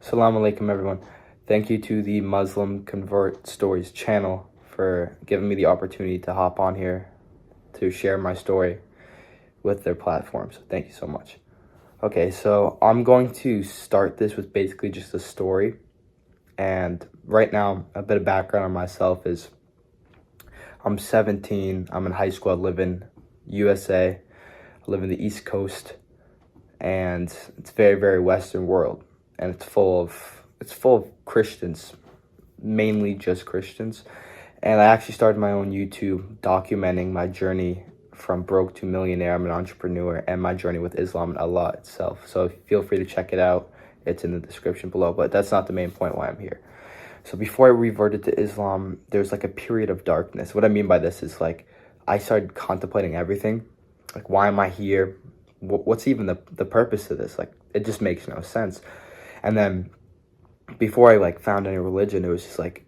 Assalamu alaikum, everyone. Thank you to the Muslim Convert Stories channel for giving me the opportunity to hop on here to share my story with their platform. So thank you so much. Okay, so I'm going to start this with basically just a story. And right now, a bit of background on myself is I'm 17. I'm in high school. I live in USA. I live in the East Coast. And it's very, very Western world. And it's full of Christians, mainly just Christians. And I actually started my own YouTube documenting my journey from broke to millionaire. I'm an entrepreneur, and my journey with Islam and Allah itself. So feel free to check it out. It's in the description below, but that's not the main point why I'm here. So before I reverted to Islam, there's like a period of darkness. What I mean by this is like I started contemplating everything. Like, why am I here? What's even the purpose of this? Like, it just makes no sense. And then before I like found any religion, it was just like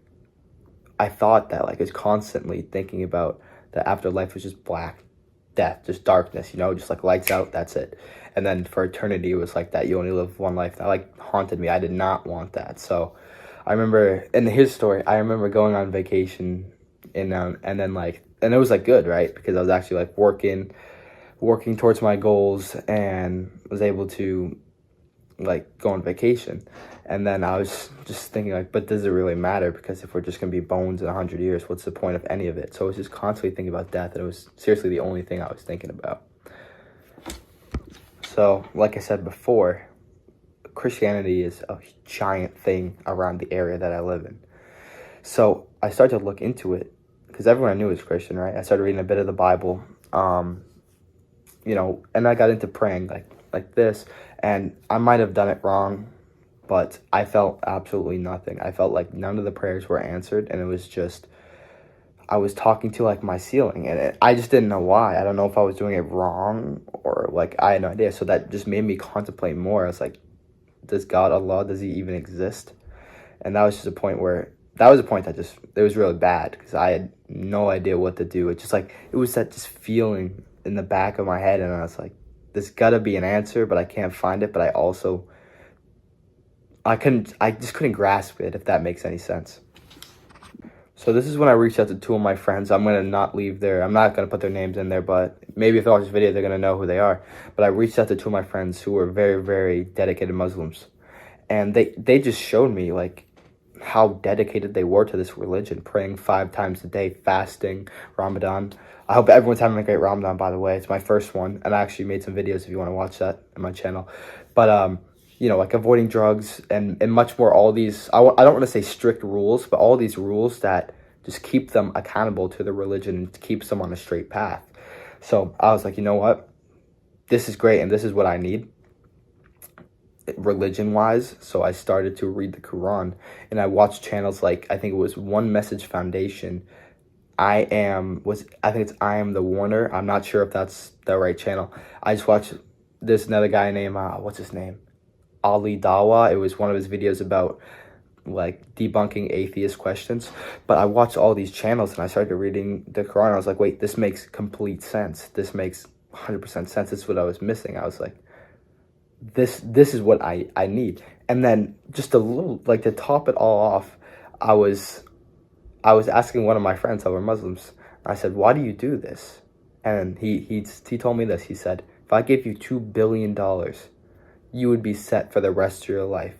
I thought that like I was constantly thinking about the afterlife was just black death, just darkness, just like lights out, that's it. And then for eternity, it was like that you only live one life. That like haunted me. I did not want that. So I remember in his story, I remember going on vacation and it was like good, right? Because I was actually like working towards my goals and was able to like go on vacation. And then I was just thinking like, but does it really matter? Because if we're just gonna be bones in 100 years, what's the point of any of it? So I was just constantly thinking about death, and it was seriously the only thing I was thinking about. So like I said before, Christianity is a giant thing around the area that I live in. So I started to look into it because everyone I knew was Christian, right? I started reading a bit of the Bible, and I got into praying like this, and I might have done it wrong, but I felt absolutely nothing. I felt like none of the prayers were answered, and it was just, I was talking to like my ceiling, and I just didn't know why. I don't know if I was doing it wrong or like I had no idea. So that just made me contemplate more. I was like, does God, Allah, does he even exist? And that was just a point that it was really bad because I had no idea what to do. It was that just feeling in the back of my head, and I was like, there's gotta be an answer, but I can't find it. But I just couldn't grasp it, if that makes any sense. So this is when I reached out to two of my friends. I'm not gonna put their names in there, but maybe if they watch this video, they're gonna know who they are. But I reached out to two of my friends who were very, very dedicated Muslims. And they just showed me like how dedicated they were to this religion, praying 5 times a day, fasting, Ramadan. I hope everyone's having a great Ramadan, by the way. It's my first one, and I actually made some videos if you want to watch that on my channel. But like avoiding drugs and much more. All these, I don't want to say strict rules, but all these rules that just keep them accountable to the religion and keeps them on a straight path. So I was like, you know what? This is great, and this is what I need religion-wise. So I started to read the Quran, and I watched channels like, I think it was One Message Foundation. I Am the Warner. I'm not sure if that's the right channel. I just watched, there's another guy named, what's his name? Ali Dawa. It was one of his videos about like debunking atheist questions. But I watched all these channels and I started reading the Quran. I was like, wait, this makes complete sense. This makes 100% sense. This is what I was missing. I was like, this is what I need. And then just a little, like, to top it all off, I was asking one of my friends who were Muslims. I said, why do you do this? And he told me this. He said, if I gave you $2 billion, you would be set for the rest of your life.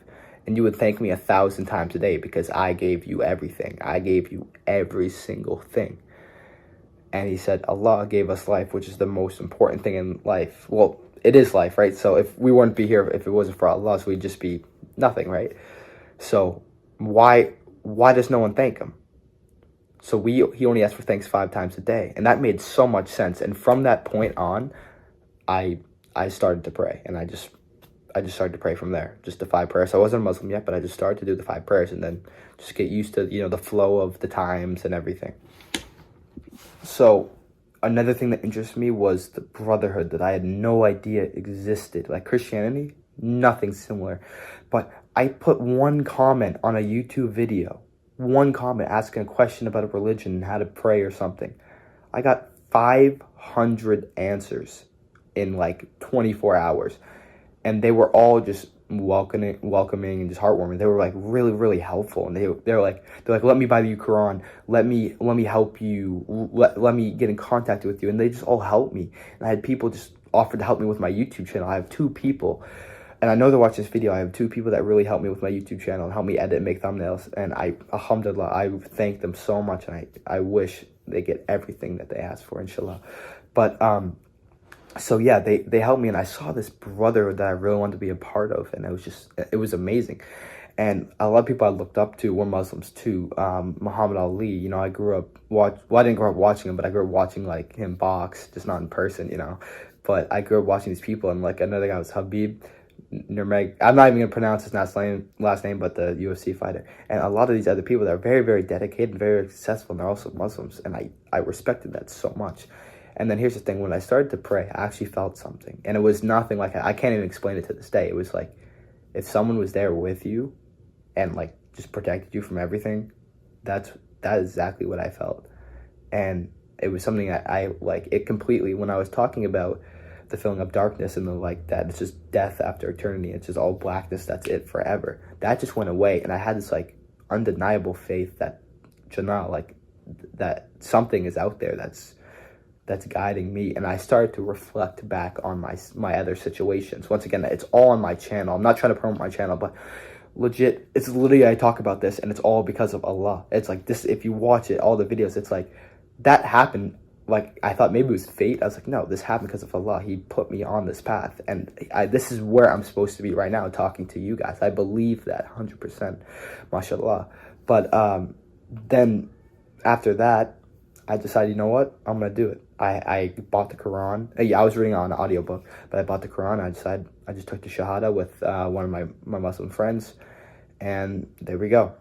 And you would thank me 1,000 times a day because I gave you everything. I gave you every single thing. And he said, Allah gave us life, which is the most important thing in life. Well, it is life, right? So if we wouldn't be here if it wasn't for Allah, so we'd just be nothing, right? So why does no one thank him? So he only asked for thanks 5 times a day. And that made so much sense. And from that point on, I started to pray. And I just started to pray from there. Just the 5 prayers. So I wasn't a Muslim yet, but I just started to do the 5 prayers and then just get used to, the flow of the times and everything. So another thing that interested me was the brotherhood that I had no idea existed. Like Christianity, nothing similar. But I put one comment on a YouTube video, one comment asking a question about a religion and how to pray or something. I got 500 answers in like 24 hours. And they were all just welcoming and just heartwarming. They were like really, really helpful, and they're like let me buy you Quran, let me help you, let me get in contact with you, and they just all helped me. And I had people just offered to help me with my YouTube channel. I have 2 people, and I know they're watching this video. I have 2 people that really helped me with my YouTube channel and help me edit and make thumbnails, and alhamdulillah, I thank them so much, and I wish they get everything that they asked for, inshallah. But so yeah, they helped me, and I saw this brother that I really wanted to be a part of, and it was amazing. And a lot of people I looked up to were Muslims too. Muhammad Ali, you know, I didn't grow up watching him, but I grew up watching like him box, just not in person, you know. But I grew up watching these people, and like another guy was Habib Nurmag. I'm not even gonna pronounce his last name, but the UFC fighter. And a lot of these other people that are very, very dedicated, very successful, and they're also Muslims, and I respected that so much. And then here's the thing: when I started to pray, I actually felt something, and it was nothing like I can't even explain it to this day. It was like if someone was there with you, and like just protected you from everything. That is exactly what I felt, and it was something that I like. It completely, when I was talking about the feeling of darkness and the like that it's just death after eternity, it's just all blackness, that's it forever, that just went away, and I had this like undeniable faith that Jannah, like that something is out there that's guiding me. And I started to reflect back on my other situations. Once again, it's all on my channel. I'm not trying to promote my channel, but legit, it's literally, I talk about this, and it's all because of Allah. It's like this, if you watch it, all the videos, it's like that happened. Like I thought maybe it was fate. I was like, no, this happened because of Allah. He put me on this path, and this is where I'm supposed to be right now, talking to you guys. I believe that 100%, mashallah. But then after that, I decided, you know what, I'm gonna do it. I bought the Quran. Yeah, I was reading on an audiobook, but I bought the Quran. I just took the Shahada with one of my Muslim friends, and there we go.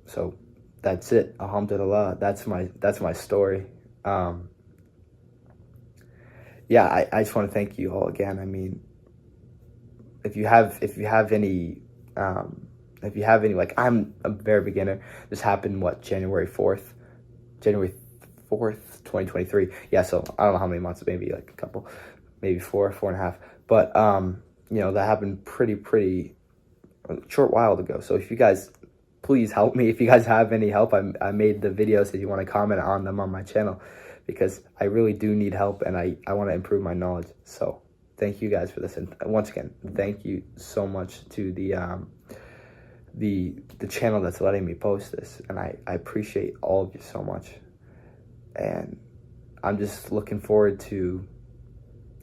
So that's it. Alhamdulillah. That's my story. Yeah, I just want to thank you all again. I mean, if you have any, like, I'm a very beginner. This happened January 4th, 2023. Yeah, so I don't know how many months, maybe like a couple, maybe 4.5. But you know, that happened pretty short while ago. So if you guys, please help me. If you guys have any help, I made the videos. If you want to comment on them on my channel, because I really do need help, and I want to improve my knowledge. So thank you guys for this, and once again, thank you so much to the channel that's letting me post this, and I appreciate all of you so much. And I'm just looking forward to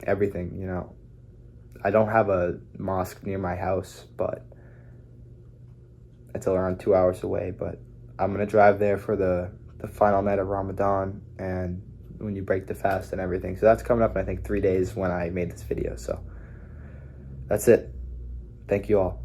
everything, you know. I don't have a mosque near my house, but it's around 2 hours away. But I'm going to drive there for the final night of Ramadan, and when you break the fast and everything. So that's coming up in, I think, 3 days when I made this video. So that's it. Thank you all.